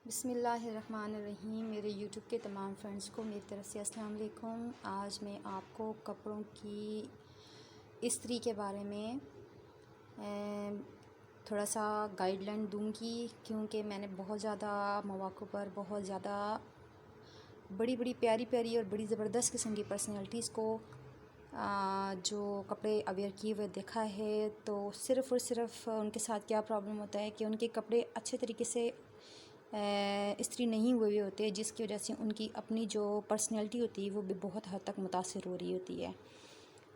बिस्मिल्लाहिर्रहमानिर्रहीम। मेरे यूट्यूब के तमाम फ्रेंड्स को मेरी तरफ़ से अस्सलाम वालेकुम। आज मैं आपको कपड़ों की इस्त्री के बारे में थोड़ा सा गाइडलाइन दूंगी, क्योंकि मैंने बहुत ज़्यादा मौक़ों पर बहुत ज़्यादा बड़ी बड़ी प्यारी प्यारी और बड़ी ज़बरदस्त किस्म की पर्सनैलिटीज़ को जो कपड़े अवेयर किए हुए देखा है। तो सिर्फ़ और सिर्फ़ उनके साथ क्या प्रॉब्लम होता है कि उनके कपड़े अच्छे तरीके से इस्त्री नहीं हुए होते, जिसकी वजह से उनकी अपनी जो पर्सनैलिटी होती है वो भी बहुत हद तक मुतासिर हो रही होती है।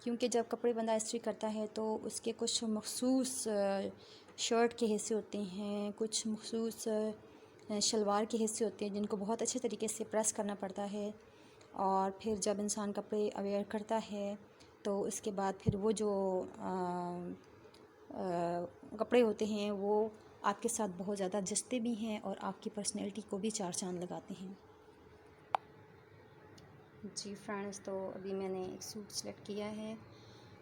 क्योंकि जब कपड़े बंदा इस्त्री करता है तो उसके कुछ मख़सूस शर्ट के हिस्से होते हैं, कुछ मख़सूस शलवार के हिस्से होते हैं जिनको बहुत अच्छे तरीके से प्रेस करना पड़ता है। और फिर जब इंसान कपड़े अवेयर करता है तो उसके बाद फिर वो जो कपड़े होते हैं वो आपके साथ बहुत ज़्यादा जचते भी हैं और आपकी पर्सनैलिटी को भी चार चाँद लगाते हैं। जी फ्रेंड्स, तो अभी मैंने एक सूट सेलेक्ट किया है।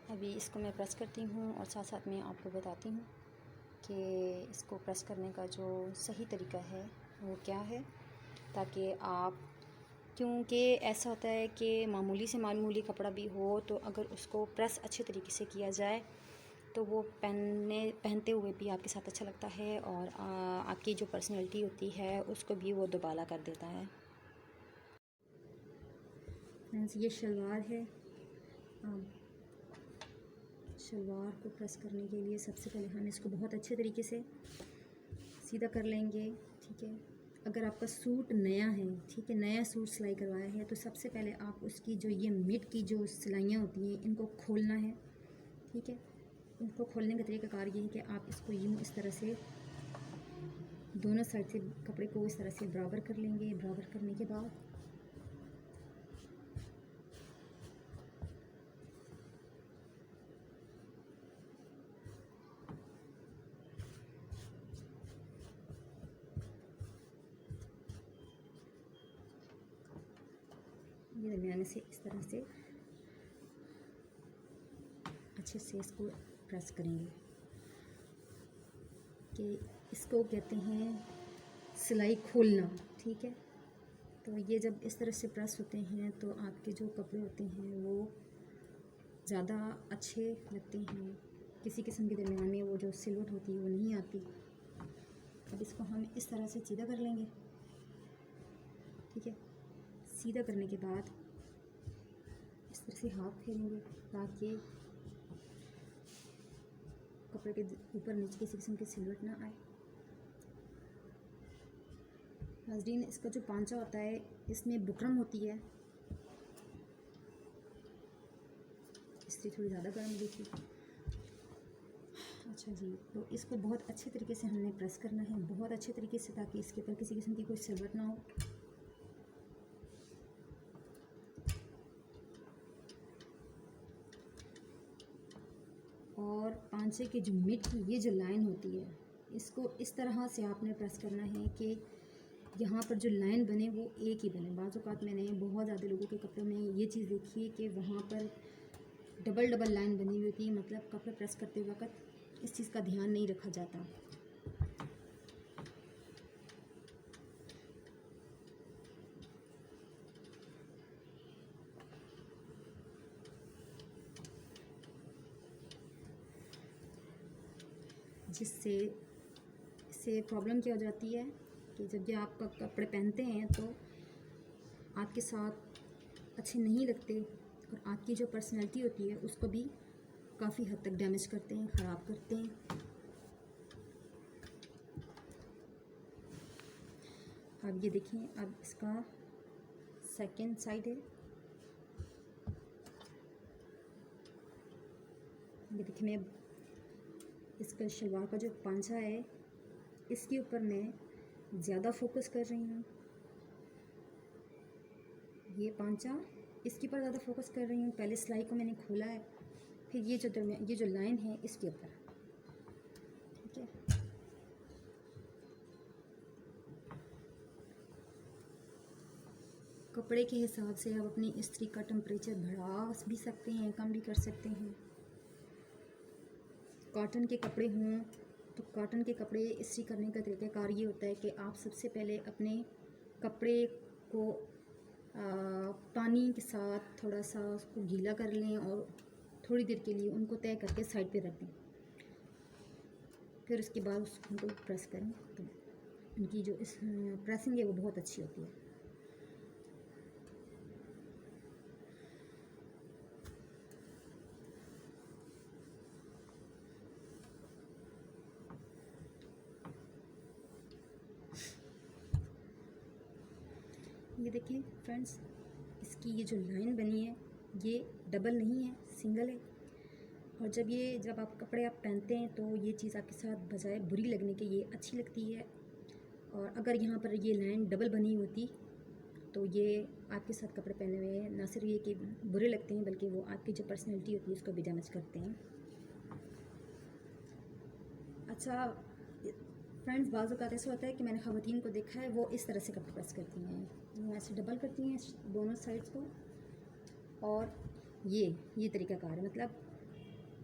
अभी इसको मैं प्रेस करती हूँ और साथ साथ मैं आपको बताती हूँ कि इसको प्रेस करने का जो सही तरीका है वो क्या है, ताकि आप, क्योंकि ऐसा होता है कि मामूली से मामूली कपड़ा भी हो तो अगर उसको प्रेस अच्छे तरीके से किया जाए तो वो पहनते हुए भी आपके साथ अच्छा लगता है और आपकी जो पर्सनैलिटी होती है उसको भी वो दुबाला कर देता है। ये शलवार है। शलवार को प्रेस करने के लिए सबसे पहले हम इसको बहुत अच्छे तरीके से सीधा कर लेंगे, ठीक है। अगर आपका सूट नया है, ठीक है, नया सूट सिलाई करवाया है, तो सबसे पहले आप उसकी जो ये मिड की जो सिलाइयाँ होती हैं इनको खोलना है, ठीक है। इनको खोलने का तरीक़ाकार ये है कि आप इसको यूँ इस तरह से दोनों साइड से कपड़े को इस तरह से बराबर कर लेंगे। बराबर करने के बाद ये दरमियान से इस तरह से अच्छे से इसको प्रेस करेंगे कि इसको कहते हैं सिलाई खोलना, ठीक है। तो ये जब इस तरह से प्रेस होते हैं तो आपके जो कपड़े होते हैं वो ज़्यादा अच्छे लगते हैं। किसी किस्म के दरमियान में वो जो सिलवट होती है वो नहीं आती। अब इसको हम इस तरह से सीधा कर लेंगे, ठीक है। सीधा करने के बाद इस तरह से हाथ फेरेंगे ताकि कपड़े के ऊपर नीचे किसी किस्म की सिलवट ना आए। नाज़रीन, इसका जो पांचा होता है इसमें बुकरम होती है। इससे थोड़ी ज़्यादा गर्म हुई थी। अच्छा जी, तो इसको बहुत अच्छे तरीके से हमने प्रेस करना है, बहुत अच्छे तरीके से, ताकि इसके ऊपर किसी किस्म की कोई सिलवट ना हो। और पांचे के जो मिड की ये जो लाइन होती है इसको इस तरह से आपने प्रेस करना है कि यहाँ पर जो लाइन बने वो एक ही बने। बाज़ औक़ात मैंने बहुत ज़्यादा लोगों के कपड़ों में ये चीज़ देखी है कि वहाँ पर डबल डबल लाइन बनी हुई होती है, मतलब कपड़े प्रेस करते वक्त इस चीज़ का ध्यान नहीं रखा जाता। जिससे इससे प्रॉब्लम क्या हो जाती है कि जब ये आप कपड़े पहनते हैं तो आपके साथ अच्छे नहीं लगते और आपकी जो पर्सनैलिटी होती है उसको भी काफ़ी हद तक डैमेज करते हैं, ख़राब करते हैं। अब ये देखें, अब इसका सेकंड साइड है। ये देखिए, मैं इसका शलवार का जो पांचा है इसके ऊपर मैं ज़्यादा फोकस कर रही हूँ। ये पांचा इसके ऊपर ज़्यादा फोकस कर रही हूँ। पहले सिलाई को मैंने खोला है, फिर ये जो लाइन है इसके ऊपर, ठीक है। कपड़े के हिसाब से आप अपनी इस्त्री का टेम्परेचर बढ़ा भी सकते हैं, कम भी कर सकते हैं। कॉटन के कपड़े हों तो कॉटन के कपड़े इस्त्री करने का तरीक़ाकार ये होता है कि आप सबसे पहले अपने कपड़े को पानी के साथ थोड़ा सा उसको गीला कर लें और थोड़ी देर के लिए उनको तय करके साइड पे रख दें। फिर उसके बाद उनको प्रेस करें तो उनकी जो इस प्रेसिंग है वो बहुत अच्छी होती है। ये देखिए फ्रेंड्स, इसकी ये जो लाइन बनी है ये डबल नहीं है, सिंगल है। और जब आप कपड़े पहनते हैं तो ये चीज़ आपके साथ बजाय बुरी लगने के ये अच्छी लगती है। और अगर यहाँ पर ये लाइन डबल बनी होती तो ये आपके साथ कपड़े पहने हुए ना सिर्फ ये कि बुरे लगते हैं बल्कि वो आपकी जो पर्सनैलिटी होती है उसको भी डैमेज करते हैं। अच्छा फ्रेंड्स, बाज़ औक़ात ऐसा होता है कि मैंने ख़वातीन को देखा है वो इस तरह से कपड़े प्रेस करती हैं, वो ऐसे डबल करती हैं दोनों साइड्स को। और ये तरीक़ाकार है, मतलब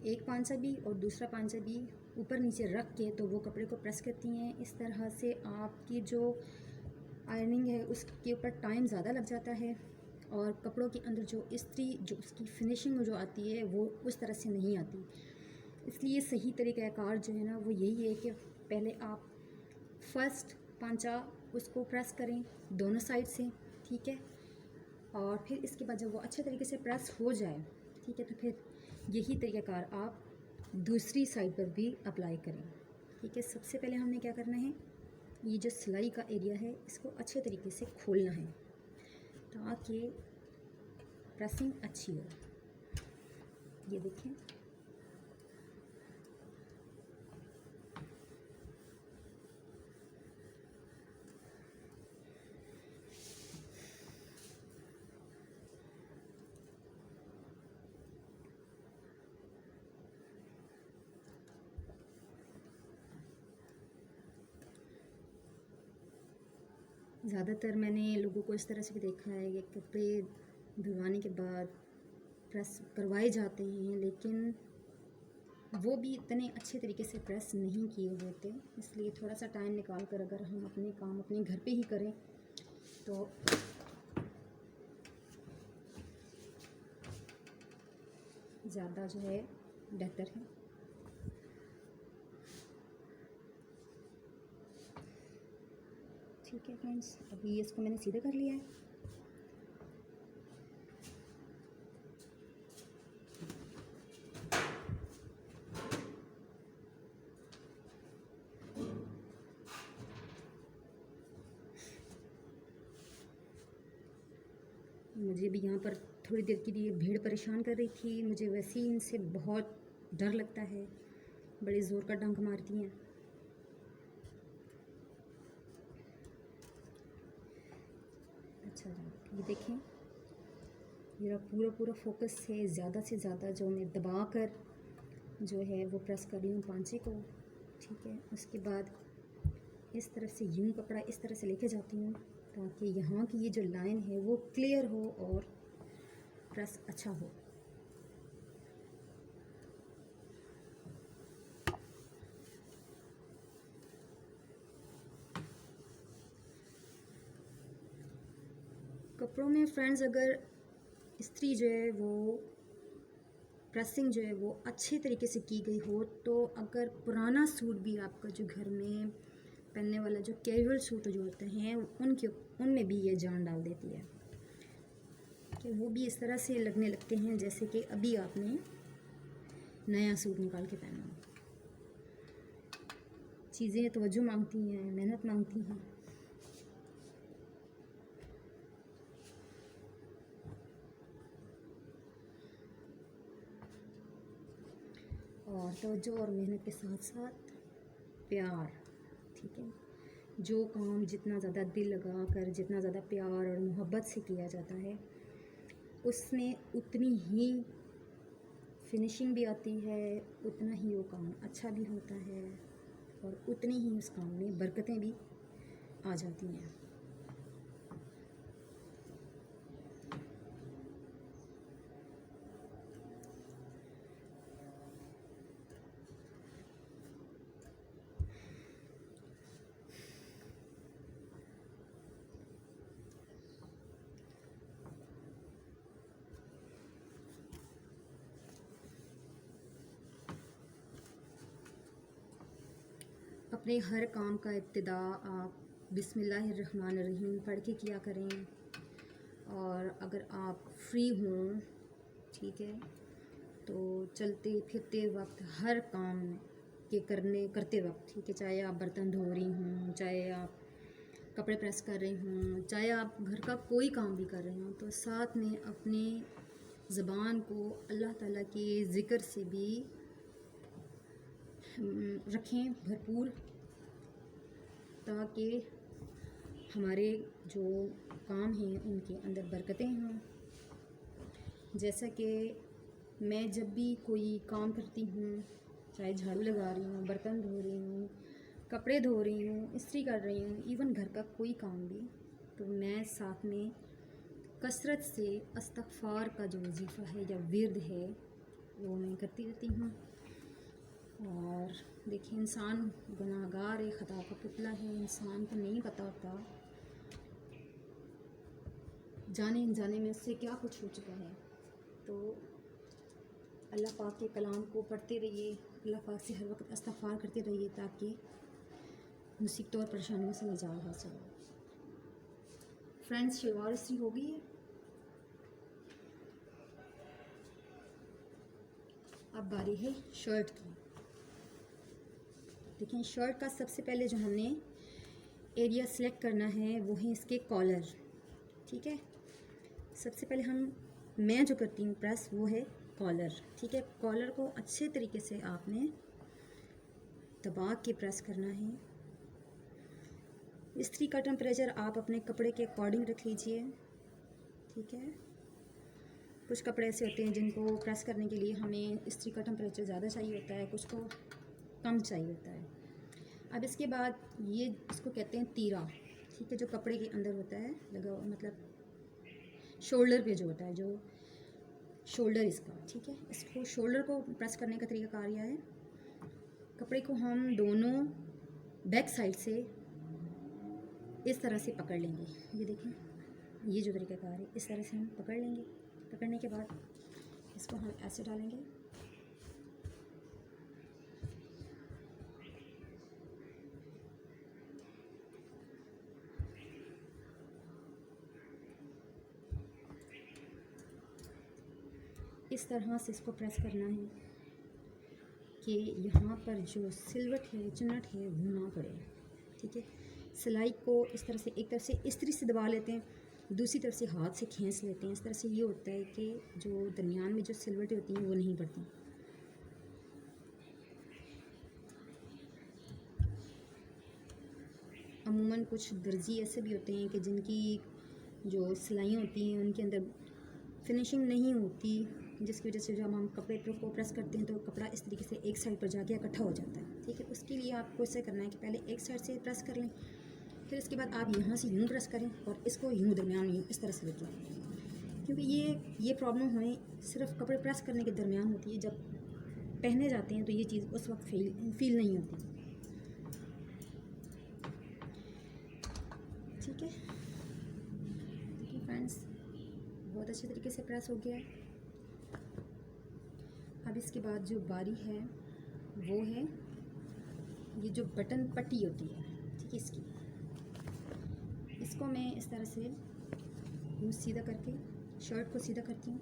एक पांचा भी और दूसरा पांचा भी ऊपर नीचे रख के तो वो कपड़े को प्रेस करती हैं। इस तरह से आपकी जो आयरनिंग है उसके ऊपर टाइम ज़्यादा लग जाता है और कपड़ों के अंदर जो इस्त्री जो उसकी फिनिशिंग जो आती है वो उस तरह से नहीं आती। इसलिए सही तरीक़ाकार जो है ना वो यही है कि पहले आप फर्स्ट पांचा उसको प्रेस करें दोनों साइड से, ठीक है। और फिर इसके बाद जब वो अच्छे तरीके से प्रेस हो जाए, ठीक है, तो फिर यही तरीक़ाकार आप दूसरी साइड पर भी अप्लाई करें, ठीक है। सबसे पहले हमने क्या करना है, ये जो सिलाई का एरिया है इसको अच्छे तरीके से खोलना है ताकि प्रेसिंग अच्छी हो। ये देखें, ज़्यादातर मैंने लोगों को इस तरह से भी देखा है कि कपड़े धुलवाने के बाद प्रेस करवाए जाते हैं लेकिन वो भी इतने अच्छे तरीके से प्रेस नहीं किए होते। इसलिए थोड़ा सा टाइम निकाल कर अगर हम अपने काम अपने घर पे ही करें तो ज़्यादा जो है बेहतर है। ठीक है फ्रेंड्स, अभी इसको मैंने सीधा कर लिया है। मुझे भी यहाँ पर थोड़ी देर के लिए भीड़ परेशान कर रही थी। मुझे वैसे ही इनसे बहुत डर लगता है, बड़े ज़ोर का डंक मारती हैं। अच्छा जी, ये देखें, मेरा पूरा फोकस है ज़्यादा से ज़्यादा जो मैं दबा कर जो है वो प्रेस कर रही हूँ पांचे को, ठीक है। उसके बाद इस तरफ से यूँ कपड़ा इस तरह से लेके जाती हूँ ताकि यहाँ की ये जो लाइन है वो क्लियर हो और प्रेस अच्छा हो। कपड़ों में फ्रेंड्स अगर इस्त्री जो है वो प्रेसिंग जो है वो अच्छे तरीके से की गई हो तो अगर पुराना सूट भी आपका जो घर में पहनने वाला जो कैजुअल सूट जो होते हैं उनमें भी ये जान डाल देती है कि वो भी इस तरह से लगने लगते हैं जैसे कि अभी आपने नया सूट निकाल के पहना हो। चीज़ें तवज्जो मांगती हैं, मेहनत मांगती हैं। और तवज्जो और मेहनत के साथ साथ प्यार, ठीक है। जो काम जितना ज़्यादा दिल लगा कर, जितना ज़्यादा प्यार और मोहब्बत से किया जाता है उसमें उतनी ही फिनिशिंग भी आती है, उतना ही वो काम अच्छा भी होता है और उतनी ही उस काम में बरकतें भी आ जाती हैं। अपने हर काम का इब्तिदा आप बिस्मिल्लाहिर्रहमानिर्रहीम पढ़ के किया करें। और अगर आप फ्री हों, ठीक है, तो चलते फिरते वक्त हर काम के करते वक्त, ठीक है, चाहे आप बर्तन धो रही हों, चाहे आप कपड़े प्रेस कर रही हूँ, चाहे आप घर का कोई काम भी कर रहे हों, तो साथ में अपनी ज़बान को अल्लाह ताला के ज़िक्र से भी रखें भरपूर, ताकि हमारे जो काम हैं उनके अंदर बरकतें हों। जैसा कि मैं जब भी कोई काम करती हूँ, चाहे झाड़ू लगा रही हूँ, बर्तन धो रही हूँ, कपड़े धो रही हूँ, इस्त्री कर रही हूँ, इवन घर का कोई काम भी, तो मैं साथ में कसरत से इस्तग़फ़ार का जो वजीफ़ा है या विर्द है वो मैं करती रहती हूँ। और देखिए, इंसान गुनाहगार है, ख़ता का पुतला है, इंसान को नहीं पता होता जाने अनजाने में उससे क्या कुछ हो चुका है। तो अल्लाह पाक के कलाम को पढ़ते रहिए, अल्लाह पाक से हर वक्त इस्तग़फ़ार करते रहिए, ताकि मुसीबतों और परेशानियों से निजात हासिल हो। फ्रेंड्स, शलवार इस्त्री हो गई है। अब बारी है शर्ट की। देखें, शर्ट का सबसे पहले जो हमने एरिया सेलेक्ट करना है वो है इसके कॉलर, ठीक है। सबसे पहले मैं जो करती हूँ प्रेस वो है कॉलर, ठीक है। कॉलर को अच्छे तरीके से आपने दबा के प्रेस करना है। इस्त्री का टेम्परेचर आप अपने कपड़े के अकॉर्डिंग रख लीजिए, ठीक है। कुछ कपड़े ऐसे होते हैं जिनको प्रेस करने के लिए हमें इस्त्री का टेम्परेचर ज़्यादा चाहिए होता है, कुछ को कम चाहिए होता है। अब इसके बाद ये इसको कहते हैं तीरा, ठीक है, जो कपड़े के अंदर होता है लगा, मतलब शोल्डर पे जो होता है, जो शोल्डर इसका, ठीक है। इसको शोल्डर को प्रेस करने का तरीका कार यह है, कपड़े को हम दोनों बैक साइड से इस तरह से पकड़ लेंगे। ये देखें, ये जो तरीक़ाकार है, इस तरह से हम पकड़ लेंगे। पकड़ने के बाद इसको हम ऐसे डालेंगे, इस तरह से इसको प्रेस करना है कि यहाँ पर जो सिलवट है, चुन्नट है, वो ना पड़े, ठीक है। सिलाई को इस तरह से, एक तरफ से इस्त्री से दबा लेते हैं, दूसरी तरफ से हाथ से खींच लेते हैं। इस तरह से ये होता है कि जो दरमियान में जो सिलवटें होती हैं वो नहीं पड़ती। अमूमन कुछ दर्जी ऐसे भी होते हैं कि जिनकी जो सिलाइयाँ होती हैं उनके अंदर फिनिशिंग नहीं होती, जिसकी वजह से जब हम कपड़े को प्रेस करते हैं तो कपड़ा इस तरीके से एक साइड पर जाके इकट्ठा हो जाता है, ठीक है। उसके लिए आपको ऐसे करना है कि पहले एक साइड से प्रेस कर लें, फिर इसके बाद आप यहाँ से यूँ प्रेस करें और इसको यूँ दरमियान में इस तरह से लेके आएँ, क्योंकि ये प्रॉब्लम हमें सिर्फ कपड़े प्रेस करने के दरमियान होती है। जब पहने जाते हैं तो ये चीज़ उस वक्त फील नहीं होती, ठीक है। देखिए फ्रेंड्स, बहुत अच्छे तरीके से प्रेस हो गया है। अब इसके बाद जो बारी है वो है ये जो बटन पट्टी होती है, ठीक है, इसको मैं इस तरह से यूँ सीधा करके शर्ट को सीधा करती हूँ।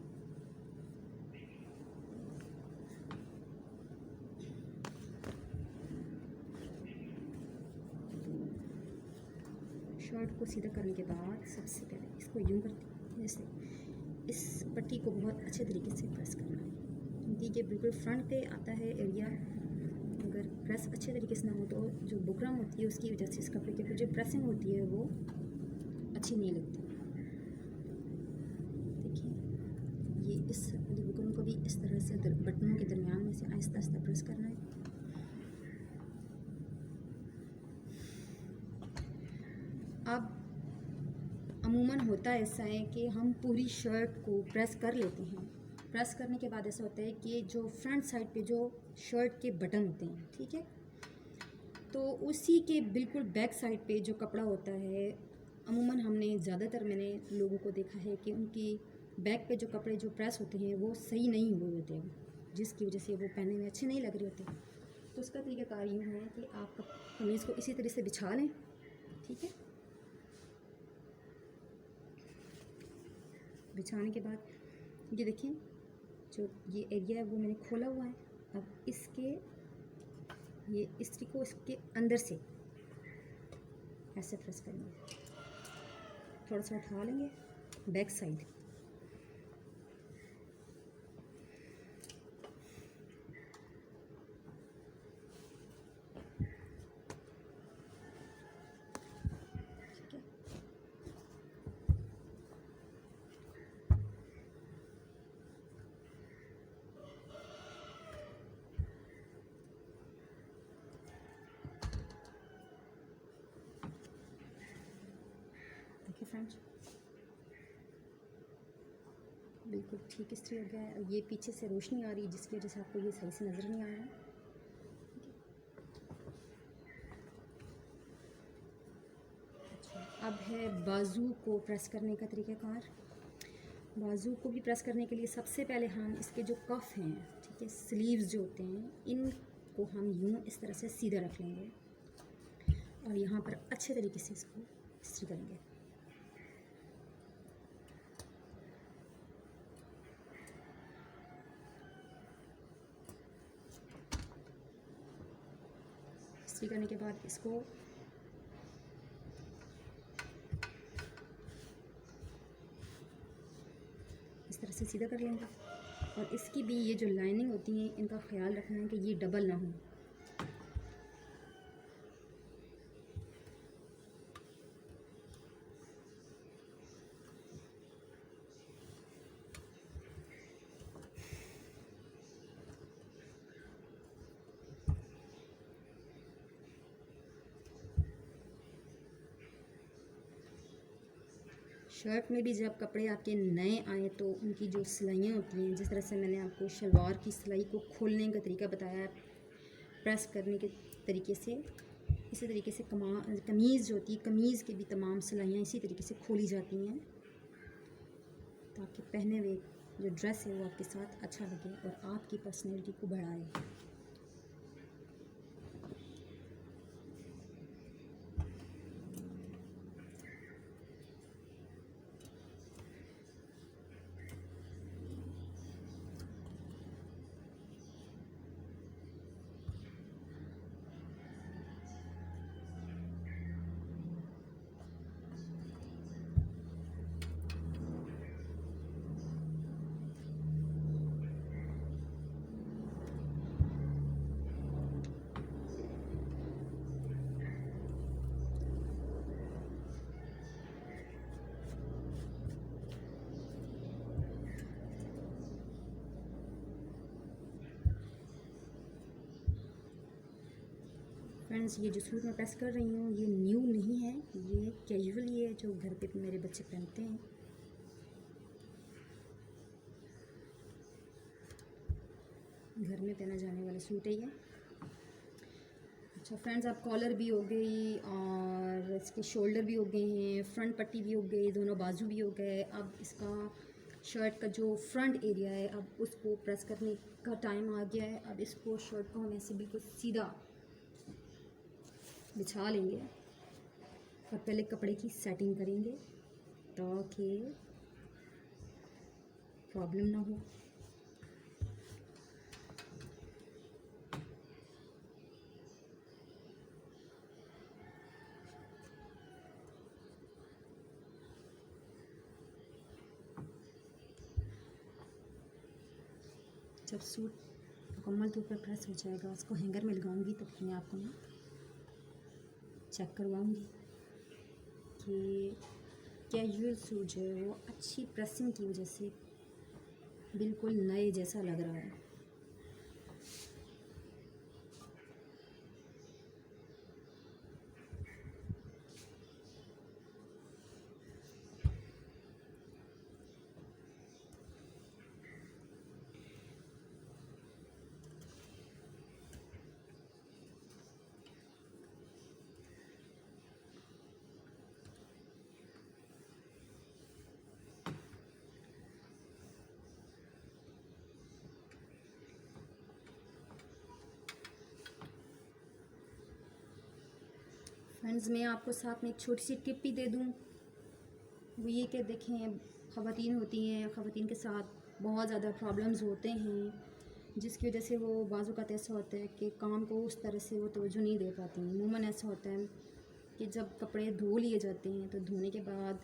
शर्ट को सीधा करने के बाद सबसे पहले इसको यूँ करती हूँ, जैसे इस पट्टी को बहुत अच्छे तरीके से प्रेस करना है, क्योंकि ये बिल्कुल फ्रंट पे आता है एरिया। अगर प्रेस अच्छे तरीके से ना हो तो जो बुकरम होती है उसकी वजह से इस कपड़े के ऊपर जो प्रेसिंग होती है वो अच्छी नहीं लगती। देखिए, ये इस वाली बुकरम को भी इस तरह से बटनों के दरमियान में से आहिस्ता आहिस्ता प्रेस करना है। अब अमूमन होता ऐसा है कि हम पूरी शर्ट को प्रेस कर लेते हैं। प्रेस करने के बाद ऐसा होता है कि जो फ्रंट साइड पे जो शर्ट के बटन होते हैं, ठीक है, तो उसी के बिल्कुल बैक साइड पे जो कपड़ा होता है, अमूमन ज़्यादातर मैंने लोगों को देखा है कि उनकी बैक पे जो कपड़े जो प्रेस होते हैं वो सही नहीं हुए होते हैं, जिसकी वजह से वो पहनने में अच्छे नहीं लग रहे होते। तो उसका तरीक़ाकार यूँ है कि आप कमीज़ को इसी तरह से बिछा लें, ठीक है। बिछाने के बाद ये देखिए जो ये एरिया है वो मैंने खोला हुआ है। अब इसके ये इस्त्री को इसके अंदर से ऐसे प्रेस करेंगे, थोड़ा सा उठा लेंगे बैक साइड, देखिए फ्रेंड्स बिल्कुल ठीक इस्त्री हो गया है। ये पीछे से रोशनी आ रही है जिसकी वजह से आपको ये सही से नज़र नहीं आ रहा है। अच्छा, अब है बाजू को प्रेस करने का तरीक़ाकार। बाजू को भी प्रेस करने के लिए सबसे पहले हम इसके जो कफ हैं, ठीक है, स्लीव्स जो होते हैं, इनको हम यूँ इस तरह से सीधा रख लेंगे और यहाँ पर अच्छे तरीके से इसको इस्त्री करेंगे। इस्त्री करने के बाद इसको इस तरह से सीधा कर लेंगे और इसकी भी ये जो लाइनिंग होती है इनका ख्याल रखना है कि ये डबल ना हो। शर्ट में भी जब कपड़े आपके नए आए तो उनकी जो सिलाइयाँ होती हैं, जिस तरह से मैंने आपको शलवार की सिलाई को खोलने का तरीका बताया है, प्रेस करने के तरीके से, इसी तरीके से कमीज़ जो होती है, कमीज़ की भी तमाम सिलाइयाँ इसी तरीके से खोली जाती हैं ताकि पहने हुए जो ड्रेस है वो आपके साथ अच्छा लगे और आपकी पर्सनैलिटी को बढ़ाए। फ्रेंड्स ये जो सूट मैं प्रेस कर रही हूँ ये न्यू नहीं है, ये कैजुअल ही है जो घर पे मेरे बच्चे पहनते हैं। घर में पहना जाने वाला सूट है ये। अच्छा फ्रेंड्स, अब कॉलर भी हो गई और इसके शोल्डर भी हो गए हैं, फ्रंट पट्टी भी हो गई, दोनों बाजू भी हो गए। अब इसका शर्ट का जो फ्रंट एरिया है अब उसको प्रेस करने का टाइम आ गया है। अब इसको शर्ट को हम ऐसे बिल्कुल सीधा बिछा लेंगे और पहले कपड़े की सेटिंग करेंगे ताकि प्रॉब्लम ना हो। जब सूट मुकम्मल तौर पर प्रेस हो जाएगा उसको हैंगर में लगाऊंगी तो फिर मैं आपको ना चेक करवाऊंगी कि कैजुअल सूट जो है वो अच्छी प्रेसिंग की वजह से बिल्कुल नए जैसा लग रहा है। फ्रेंड्स, मैं आपको साथ में एक छोटी सी टिप भी दे दूँ, वो ये कि देखें, ख़वातीन होती हैं, ख़वातीन के साथ बहुत ज़्यादा प्रॉब्लम्स होते हैं, जिसकी वजह से वो बाज़ू का ऐसा होता है कि काम को उस तरह से वो तवज्जो नहीं दे पाती हैं। अमूमन ऐसा होता है कि जब कपड़े धो लिए जाते हैं तो धोने के बाद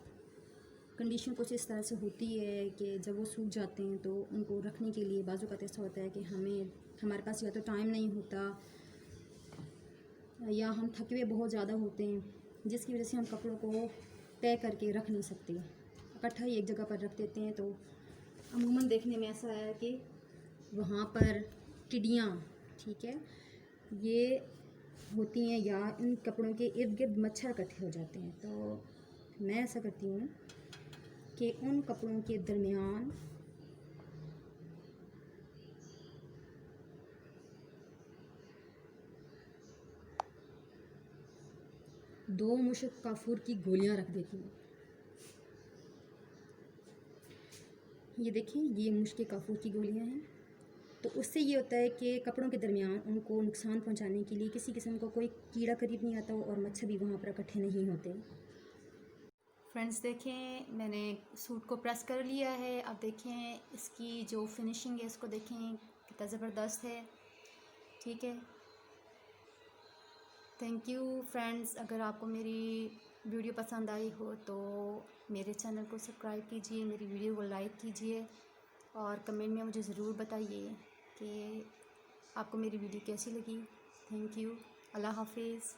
कंडीशन कुछ इस तरह से होती है कि जब वो सूख जाते हैं तो उनको रखने के लिए बाज़ू का ऐसा होता है कि हमारे पास या तो टाइम नहीं होता या हम थके हुए बहुत ज़्यादा होते हैं, जिसकी वजह से हम कपड़ों को तय करके रख नहीं सकते, इकट्ठा ही एक जगह पर रख देते हैं। तो अमूमन देखने में ऐसा है कि वहाँ पर टिड्डियाँ, ठीक है, ये होती हैं या इन कपड़ों के इर्द गिर्द मच्छर इकट्ठे हो जाते हैं। तो मैं ऐसा करती हूँ कि उन कपड़ों के दरमियान दो मुश्क काफूर की गोलियां रख देती हूँ। ये देखिए, ये मुश्क काफूर की गोलियां हैं। तो उससे ये होता है कि कपड़ों के दरमियान उनको नुकसान पहुंचाने के लिए किसी किस्म का कोई कीड़ा करीब नहीं आता और मच्छर भी वहाँ पर इकट्ठे नहीं होते। फ्रेंड्स, देखें, मैंने सूट को प्रेस कर लिया है। अब देखें इसकी जो फिनिशिंग है, इसको देखें कितना ज़बरदस्त है, ठीक है। Thank you friends. अगर आपको मेरी वीडियो पसंद आई हो तो मेरे चैनल को सब्सक्राइब कीजिए, मेरी वीडियो को लाइक कीजिए और कमेंट में मुझे ज़रूर बताइए कि आपको मेरी वीडियो कैसी लगी। Thank you. अल्लाह हाफिज़।